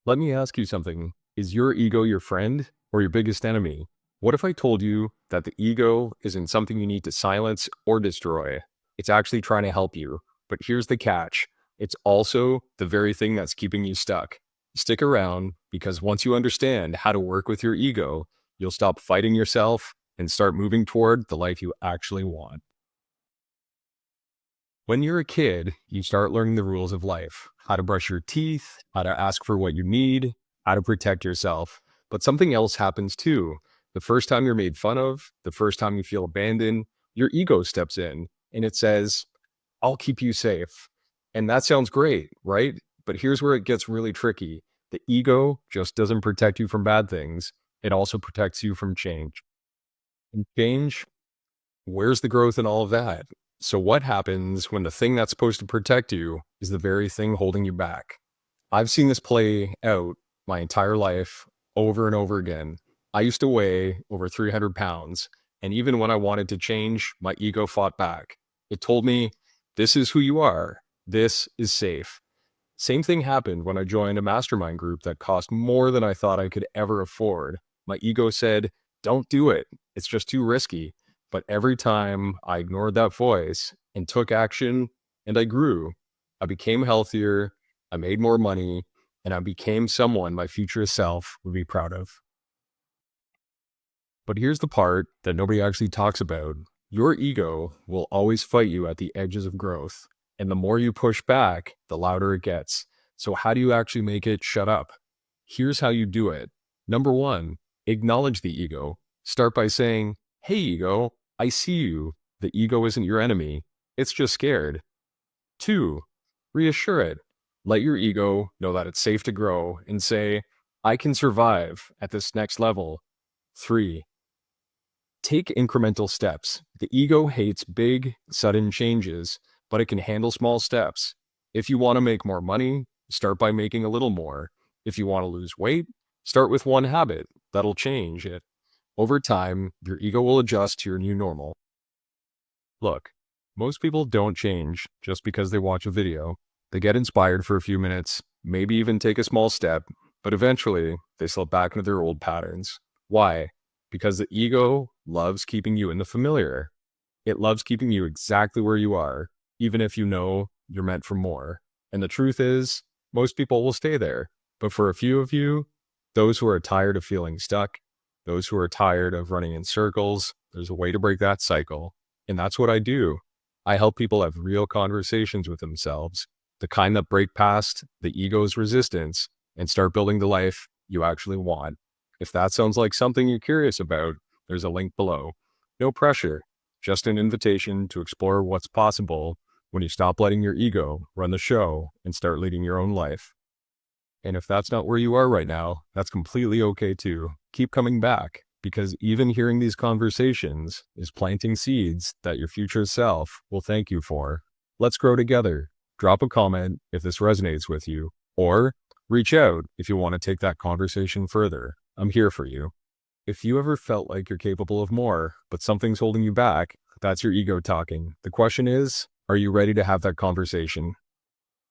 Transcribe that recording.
Let me ask you something. Is your ego your friend or your biggest enemy? What if I told you that the ego isn't something you need to silence or destroy? It's actually trying to help you. But here's the catch. It's also the very thing that's keeping you stuck. Stick around because once you understand how to work with your ego, you'll stop fighting yourself and start moving toward the life you actually want. When you're a kid, you start learning the rules of life, how to brush your teeth, how to ask for what you need, how to protect yourself. But something else happens too. The first time you're made fun of, the first time you feel abandoned, your ego steps in and it says, I'll keep you safe. And that sounds great, right? But here's where it gets really tricky. The ego just doesn't protect you from bad things, it also protects you from change. And change, where's the growth in all of that? So, what happens when the thing that's supposed to protect you is the very thing holding you back? I've seen this play out my entire life over and over again. I used to weigh over 300 pounds, and even when I wanted to change, my ego fought back. It told me, this is who you are, this is safe. Same thing happened when I joined a mastermind group that cost more than I thought I could ever afford. My ego said, don't do it. It's just too risky. But every time I ignored that voice and took action and I grew, I became healthier, I made more money, and I became someone my future self would be proud of. But here's the part that nobody actually talks about. Your ego will always fight you at the edges of growth. And the more you push back, the louder it gets. So, how do you actually make it shut up? Here's how you do it. Number one, acknowledge the ego. Start by saying, hey, ego, I see you. The ego isn't your enemy, it's just scared. Two, reassure it. Let your ego know that it's safe to grow and say, I can survive at this next level. Three, take incremental steps. The ego hates big, sudden changes, but it can handle small steps. If you want to make more money, start by making a little more. If you want to lose weight, start with one habit that'll change it. Over time, your ego will adjust to your new normal. Look, most people don't change just because they watch a video. They get inspired for a few minutes, maybe even take a small step, but eventually they slip back into their old patterns. Why? Because the ego loves keeping you in the familiar. It loves keeping you exactly where you are, even if you know you're meant for more. And the truth is, most people will stay there. But for a few of you, those who are tired of feeling stuck, those who are tired of running in circles, there's a way to break that cycle. And that's what I do. I help people have real conversations with themselves, the kind that break past the ego's resistance and start building the life you actually want. If that sounds like something you're curious about, there's a link below. No pressure, just an invitation to explore what's possible when you stop letting your ego run the show and start leading your own life. And if that's not where you are right now, that's completely okay too. Keep coming back because even hearing these conversations is planting seeds that your future self will thank you for. Let's grow together. Drop a comment if this resonates with you, or reach out if you want to take that conversation further. I'm here for you. If you ever felt like you're capable of more, but something's holding you back, that's your ego talking. The question is, are you ready to have that conversation?